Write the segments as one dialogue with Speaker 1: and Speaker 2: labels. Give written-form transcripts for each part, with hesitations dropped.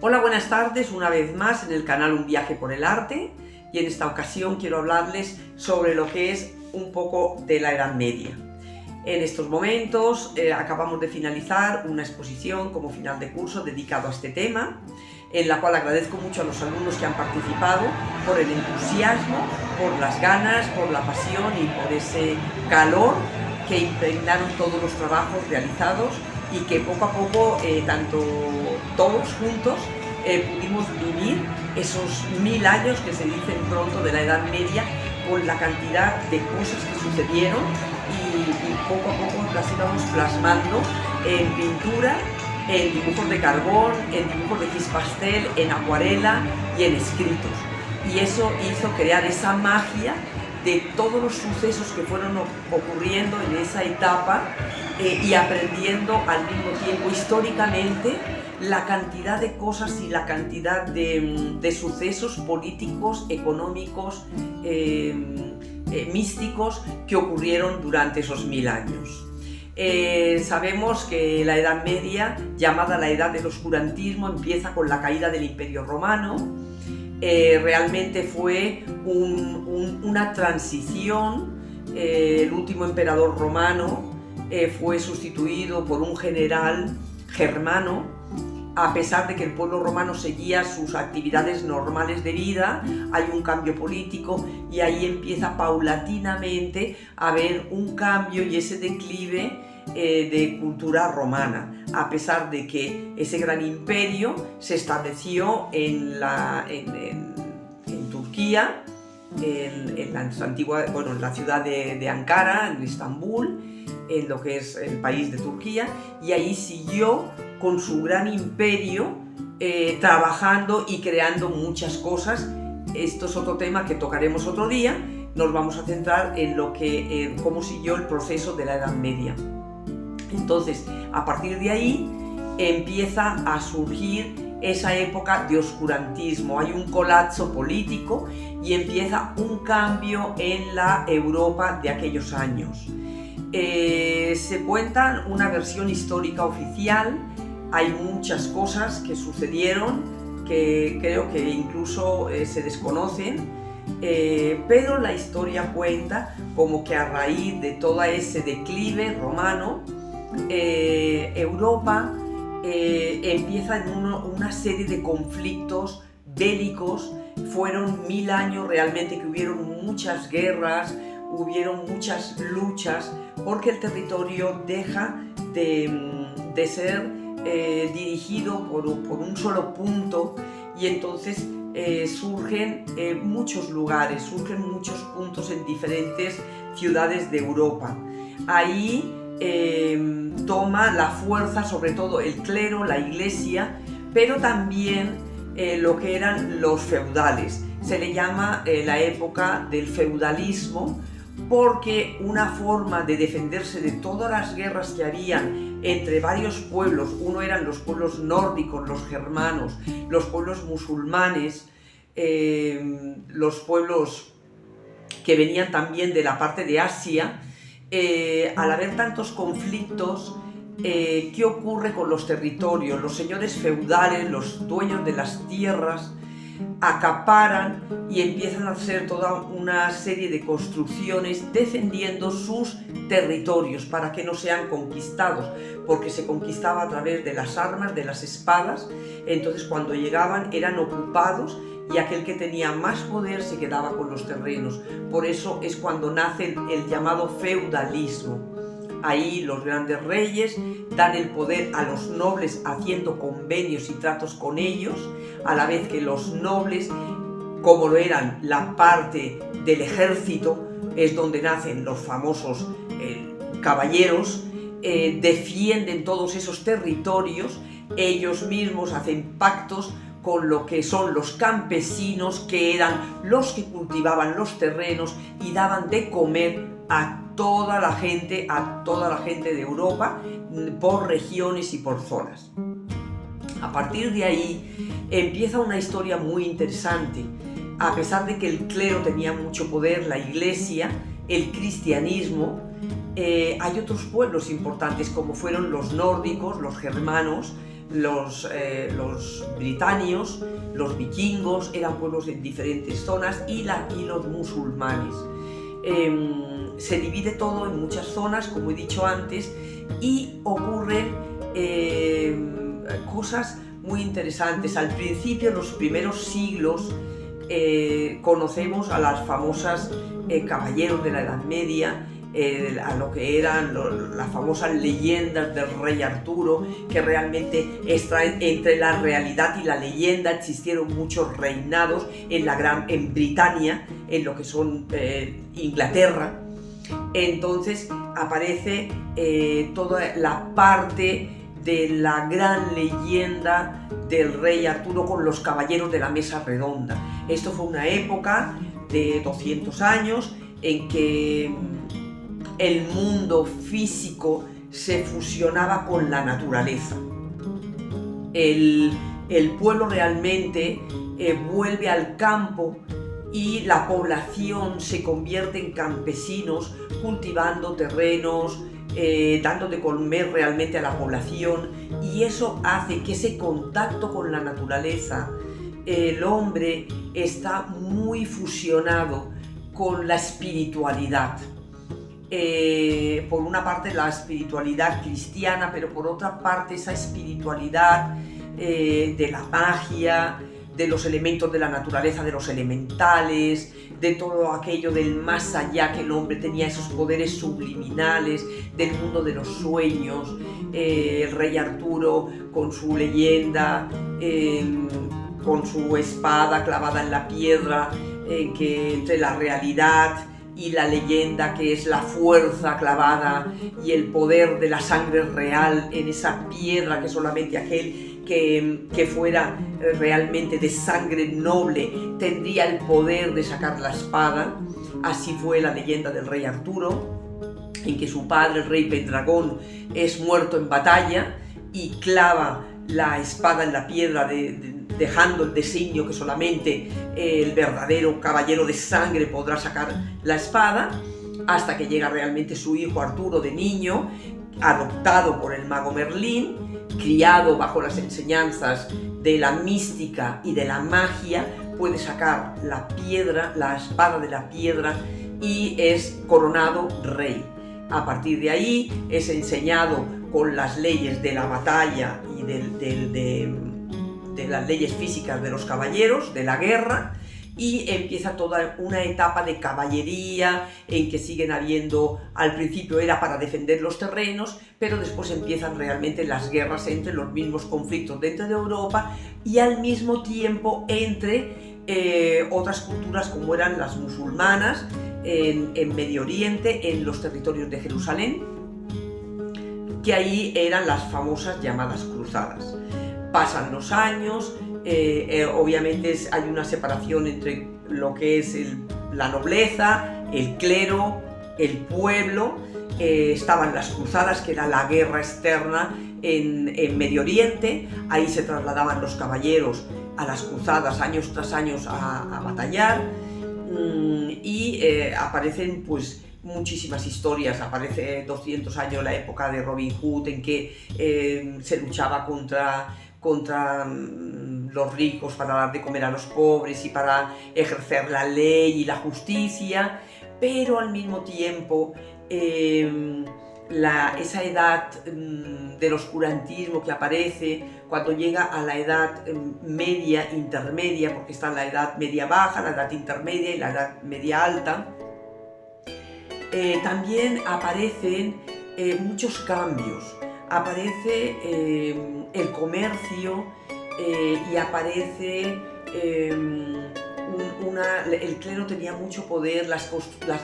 Speaker 1: Hola, buenas tardes, una vez más en el canal Un Viaje por el Arte, y en esta ocasión quiero hablarles sobre lo que es un poco de la Edad Media. En estos momentos acabamos de finalizar una exposición como final de curso dedicado a este tema, en la cual agradezco mucho a los alumnos que han participado por el entusiasmo, por las ganas, por la pasión y por ese calor que impregnaron todos los trabajos realizados, y que poco a poco, tanto todos juntos, pudimos vivir esos 1000 años que se dicen pronto de la Edad Media, con la cantidad de cosas que sucedieron, y poco a poco las íbamos plasmando en pintura, en dibujos de carbón, en dibujos de gis pastel, en acuarela y en escritos. Y eso hizo crear esa magia de todos los sucesos que fueron ocurriendo en esa etapa, y aprendiendo al mismo tiempo históricamente la cantidad de cosas y la cantidad de sucesos políticos, económicos, místicos que ocurrieron durante esos 1000 años. Sabemos que la Edad Media, llamada la Edad del Oscurantismo, empieza con la caída del Imperio Romano. Realmente fue una transición. El último emperador romano fue sustituido por un general germano. A pesar de que el pueblo romano seguía sus actividades normales de vida, hay un cambio político, y ahí empieza paulatinamente a haber un cambio y ese declive de cultura romana, a pesar de que ese gran imperio se estableció en Turquía, en la ciudad de Ankara, en Estambul, en lo que es el país de Turquía, y ahí siguió con su gran imperio, trabajando y creando muchas cosas. Esto es otro tema que tocaremos otro día. Nos vamos a centrar en cómo siguió el proceso de la Edad Media. Entonces, a partir de ahí empieza a surgir esa época de oscurantismo. Hay un colapso político y empieza un cambio en la Europa de aquellos años. Se cuenta una versión histórica oficial. Hay muchas cosas que sucedieron que creo que incluso se desconocen, pero la historia cuenta como que a raíz de todo ese declive romano, Europa empieza en una serie de conflictos bélicos. Fueron 1000 años realmente que hubieron muchas guerras, hubieron muchas luchas, porque el territorio deja de ser dirigido por un solo punto, y entonces surgen muchos lugares, surgen muchos puntos en diferentes ciudades de Europa. Ahí toma la fuerza sobre todo el clero, la iglesia, pero también lo que eran los feudales. Se le llama la época del feudalismo, porque una forma de defenderse de todas las guerras que habían entre varios pueblos, uno eran los pueblos nórdicos, los germanos, los pueblos musulmanes, los pueblos que venían también de la parte de Asia. Al haber tantos conflictos, ¿qué ocurre con los territorios? Los señores feudales, los dueños de las tierras, acaparan y empiezan a hacer toda una serie de construcciones defendiendo sus territorios para que no sean conquistados, porque se conquistaba a través de las armas, de las espadas. Entonces, cuando llegaban eran ocupados, y aquel que tenía más poder se quedaba con los terrenos. Por eso es cuando nace el llamado feudalismo. Ahí los grandes reyes dan el poder a los nobles haciendo convenios y tratos con ellos, a la vez que los nobles, como lo eran la parte del ejército, es donde nacen los famosos caballeros, defienden todos esos territorios. Ellos mismos hacen pactos con lo que son los campesinos, que eran los que cultivaban los terrenos y daban de comer a toda la gente de Europa, por regiones y por zonas. A partir de ahí empieza una historia muy interesante. A pesar de que el clero tenía mucho poder, la iglesia, el cristianismo, hay otros pueblos importantes como fueron los nórdicos, los germanos, los britanios, los vikingos, eran pueblos en diferentes zonas, y los musulmanes. Se divide todo en muchas zonas, como he dicho antes, y ocurren cosas muy interesantes. Al principio, en los primeros siglos, conocemos a las famosas caballeros de la Edad Media, a lo que eran las famosas leyendas del rey Arturo, que realmente entre la realidad y la leyenda existieron muchos reinados en Britania, en lo que son Inglaterra. Entonces aparece toda la parte de la gran leyenda del rey Arturo con los caballeros de la mesa redonda. Esto fue una época de 200 años en que el mundo físico se fusionaba con la naturaleza. El pueblo realmente vuelve al campo, y la población se convierte en campesinos, cultivando terrenos, dando de comer realmente a la población, y eso hace que ese contacto con la naturaleza, el hombre está muy fusionado con la espiritualidad. Por una parte la espiritualidad cristiana, pero por otra parte esa espiritualidad de la magia, de los elementos de la naturaleza, de los elementales, de todo aquello del más allá, que el hombre tenía esos poderes subliminales, del mundo de los sueños. El rey Arturo con su leyenda, con su espada clavada en la piedra, que entre la realidad y la leyenda, que es la fuerza clavada y el poder de la sangre real en esa piedra, que solamente aquel que fuera realmente de sangre noble tendría el poder de sacar la espada. Así fue la leyenda del rey Arturo, en que su padre, el rey Pendragón, es muerto en batalla y clava la espada en la piedra, dejando el designio que solamente el verdadero caballero de sangre podrá sacar la espada, hasta que llega realmente su hijo Arturo de niño, adoptado por el mago Merlín, criado bajo las enseñanzas de la mística y de la magia, puede sacar la piedra, la espada de la piedra, y es coronado rey. A partir de ahí es enseñado con las leyes de la batalla y de las leyes físicas de los caballeros, de la guerra, y empieza toda una etapa de caballería en que siguen habiendo, al principio era para defender los terrenos, pero después empiezan realmente las guerras entre los mismos conflictos dentro de Europa, y al mismo tiempo entre otras culturas como eran las musulmanas en Medio Oriente, en los territorios de Jerusalén, que ahí eran las famosas llamadas cruzadas. Pasan los años, obviamente hay una separación entre lo que es la nobleza, el clero, el pueblo. Estaban las cruzadas, que era la guerra externa en Medio Oriente. Ahí se trasladaban los caballeros a las cruzadas años tras años a batallar, y aparecen pues muchísimas historias. Aparece 200 años la época de Robin Hood, en que se luchaba contra los ricos para dar de comer a los pobres y para ejercer la ley y la justicia, pero al mismo tiempo esa edad del oscurantismo que aparece cuando llega a la edad media, intermedia, porque está la edad media baja, la edad intermedia y la edad media alta, también aparecen muchos cambios. Aparece el comercio, y aparece el clero tenía mucho poder, las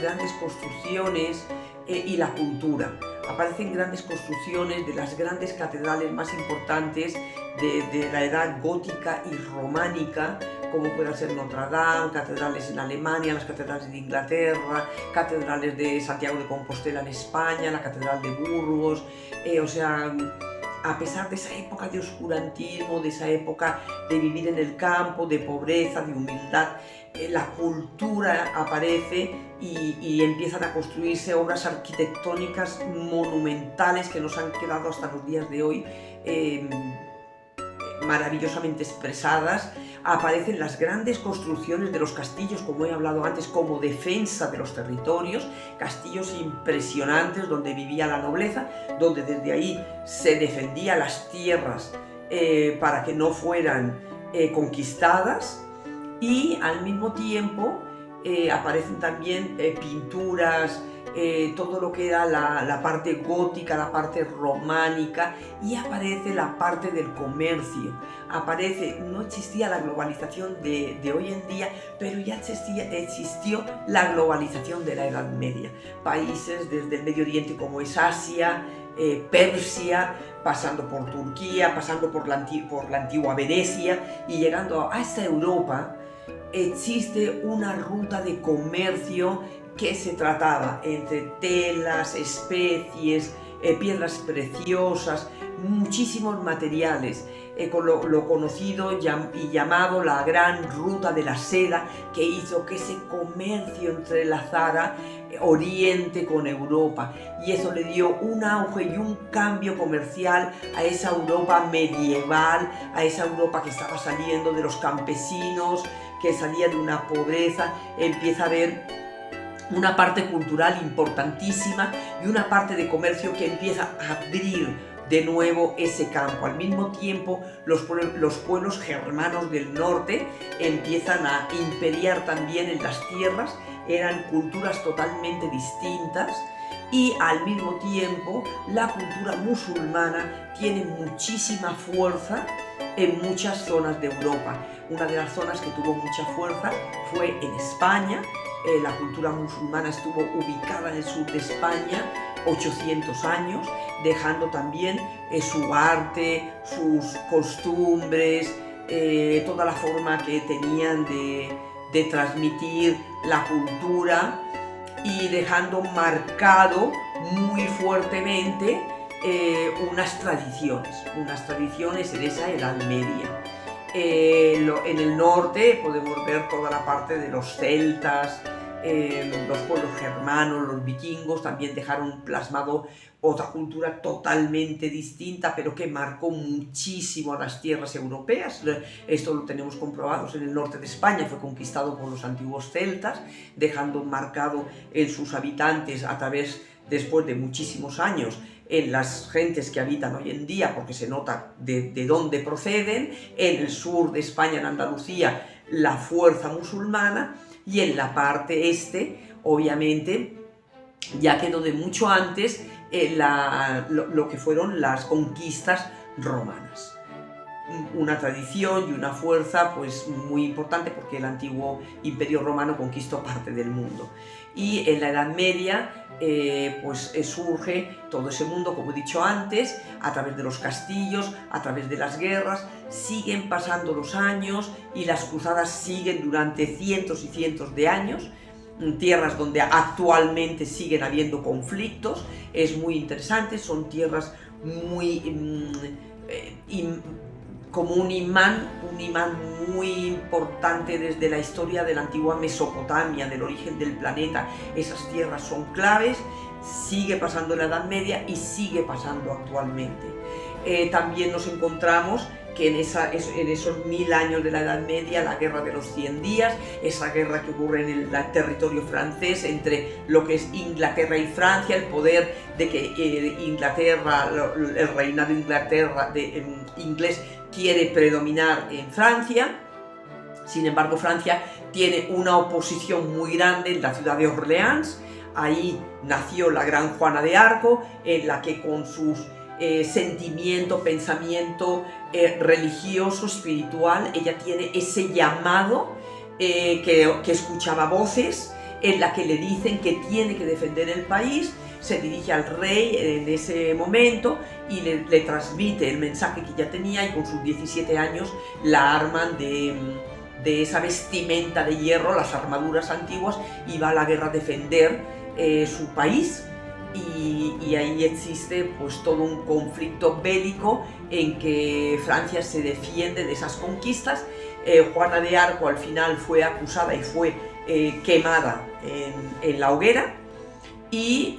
Speaker 1: grandes construcciones y la cultura. Aparecen grandes construcciones de las grandes catedrales más importantes de la edad gótica y románica, como puede ser Notre Dame, catedrales en Alemania, las catedrales de Inglaterra, catedrales de Santiago de Compostela en España, la catedral de Burgos. O sea, a pesar de esa época de oscurantismo, de esa época de vivir en el campo, de pobreza, de humildad, la cultura aparece y empiezan a construirse obras arquitectónicas monumentales que nos han quedado hasta los días de hoy maravillosamente expresadas. Aparecen las grandes construcciones de los castillos, como he hablado antes, como defensa de los territorios, castillos impresionantes donde vivía la nobleza, donde desde ahí se defendía las tierras para que no fueran conquistadas, y al mismo tiempo aparecen también pinturas, todo lo que era la parte gótica, la parte románica, y aparece la parte del comercio. No existía la globalización de hoy en día, pero ya existió la globalización de la Edad Media. Países desde el Medio Oriente como es Asia, Persia, pasando por Turquía, pasando por la antigua Venecia y llegando hasta Europa. Existe una ruta de comercio que se trataba entre telas, especies, piedras preciosas, muchísimos materiales, con lo conocido y llamado la Gran Ruta de la Seda, que hizo que ese comercio entrelazara Oriente con Europa, y eso le dio un auge y un cambio comercial a esa Europa medieval, a esa Europa que estaba saliendo de los campesinos, que salía de una pobreza. Empieza a haber una parte cultural importantísima y una parte de comercio que empieza a abrir de nuevo ese campo. Al mismo tiempo, los pueblos germanos del norte empiezan a imperiar también en las tierras. Eran culturas totalmente distintas, y al mismo tiempo la cultura musulmana tiene muchísima fuerza en muchas zonas de Europa. Una de las zonas que tuvo mucha fuerza fue en España. La cultura musulmana estuvo ubicada en el sur de España 800 años, dejando también su arte, sus costumbres, toda la forma que tenían de transmitir la cultura, y dejando marcado muy fuertemente unas tradiciones en esa Edad Media. En el norte podemos ver toda la parte de los celtas, los pueblos germanos, los vikingos. También dejaron plasmado otra cultura totalmente distinta, pero que marcó muchísimo a las tierras europeas. Esto lo tenemos comprobado en el norte de España. Fue conquistado por los antiguos celtas, dejando marcado en sus habitantes después de muchísimos años, en las gentes que habitan hoy en día, porque se nota de dónde proceden. En el sur de España, en Andalucía, la fuerza musulmana, y en la parte este, obviamente, ya quedó de mucho antes lo que fueron las conquistas romanas. Una tradición y una fuerza pues muy importante, porque el antiguo Imperio Romano conquistó parte del mundo. Y en la Edad Media surge todo ese mundo, como he dicho antes, a través de los castillos, a través de las guerras. Siguen pasando los años y las cruzadas siguen durante cientos y cientos de años, en tierras donde actualmente siguen habiendo conflictos. Es muy interesante, son tierras muy como un imán muy importante desde la historia de la antigua Mesopotamia, del origen del planeta. Esas tierras son claves. Sigue pasando en la Edad Media y sigue pasando actualmente. También nos encontramos que en esos 1000 años de la Edad Media, la Guerra de los 100 días, esa guerra que ocurre en el territorio francés entre lo que es Inglaterra y Francia, el poder de que Inglaterra, el reinado de Inglaterra inglés, quiere predominar en Francia. Sin embargo, Francia tiene una oposición muy grande en la ciudad de Orleans. Ahí nació la gran Juana de Arco, en la que con sus sentimiento, pensamiento religioso, espiritual, ella tiene ese llamado, que escuchaba voces en la que le dicen que tiene que defender el país. Se dirige al rey en ese momento y le transmite el mensaje que ya tenía, y con sus 17 años la arman de esa vestimenta de hierro, las armaduras antiguas, y va a la guerra a defender su país. Y ahí existe pues todo un conflicto bélico en que Francia se defiende de esas conquistas. Juana de Arco al final fue acusada y fue quemada en la hoguera, y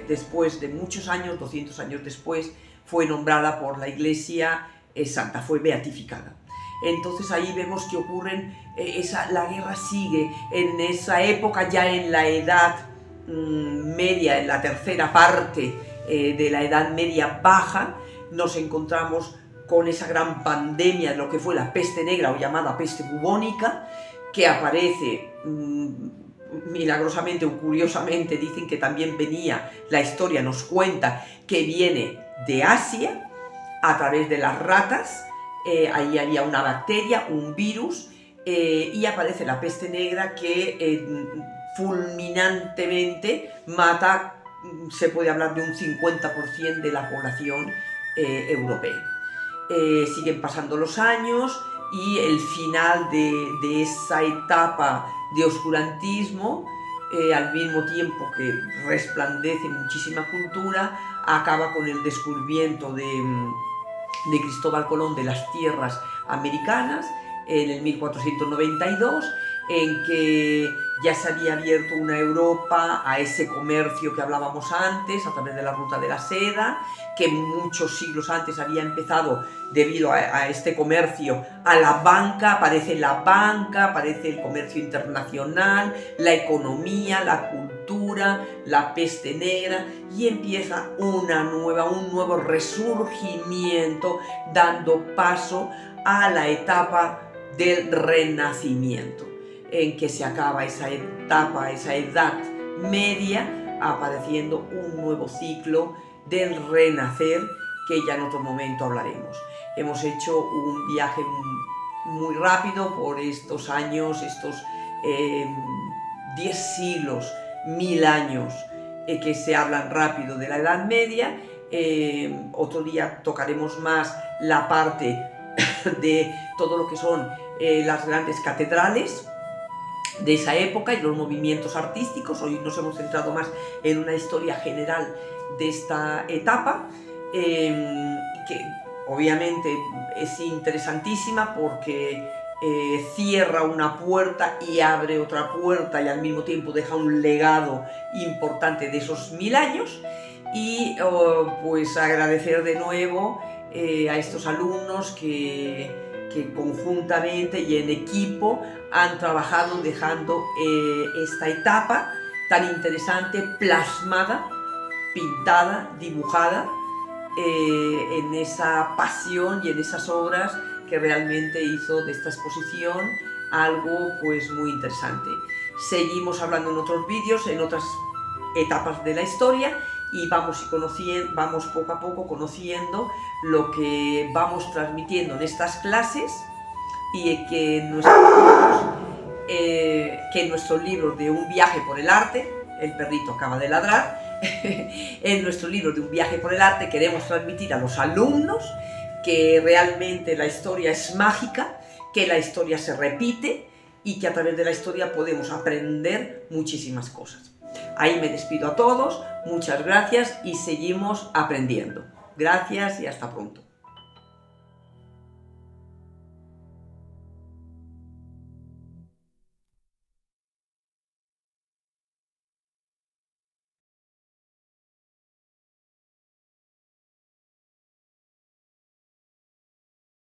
Speaker 1: después de muchos años, 200 años después, fue nombrada por la Iglesia santa, fue beatificada. Entonces ahí vemos que ocurren, la guerra sigue en esa época, ya en la Edad Media, en la tercera parte de la Edad Media baja, nos encontramos con esa gran pandemia de lo que fue la peste negra o llamada peste bubónica, que aparece milagrosamente o curiosamente, dicen que también venía, la historia nos cuenta que viene de Asia a través de las ratas. Ahí había una bacteria, un virus, y aparece la peste negra que fulminantemente mata, se puede hablar de un 50% de la población europea. Siguen pasando los años y el final de esa etapa de oscurantismo, al mismo tiempo que resplandece muchísima cultura, acaba con el descubrimiento de Cristóbal Colón de las tierras americanas en el 1492, en que ya se había abierto una Europa a ese comercio que hablábamos antes, a través de la ruta de la seda, que muchos siglos antes había empezado debido a este comercio a la banca, aparece el comercio internacional, la economía, la cultura, la peste negra, y empieza un nuevo resurgimiento, dando paso a la etapa del Renacimiento, en que se acaba esa etapa, esa Edad Media, apareciendo un nuevo ciclo del renacer, que ya en otro momento hablaremos. Hemos hecho un viaje muy rápido por estos años, estos 10 siglos, 1000 años, que se hablan rápido de la Edad Media. Otro día tocaremos más la parte de todo lo que son las grandes catedrales de esa época y los movimientos artísticos. Hoy nos hemos centrado más en una historia general de esta etapa, que obviamente es interesantísima porque cierra una puerta y abre otra puerta, y al mismo tiempo deja un legado importante de esos 1000 años. Y pues agradecer de nuevo a estos alumnos que conjuntamente y en equipo han trabajado dejando esta etapa tan interesante plasmada, pintada, dibujada, en esa pasión y en esas obras que realmente hizo de esta exposición algo pues muy interesante. Seguimos hablando en otros vídeos, en otras etapas de la historia, y vamos poco a poco conociendo lo que vamos transmitiendo en estas clases, y que en nuestros libros de Un viaje por el arte, el perrito acaba de ladrar, en nuestro libro de Un viaje por el arte queremos transmitir a los alumnos que realmente la historia es mágica, que la historia se repite y que a través de la historia podemos aprender muchísimas cosas. Ahí me despido a todos, muchas gracias y seguimos aprendiendo. Gracias y hasta pronto.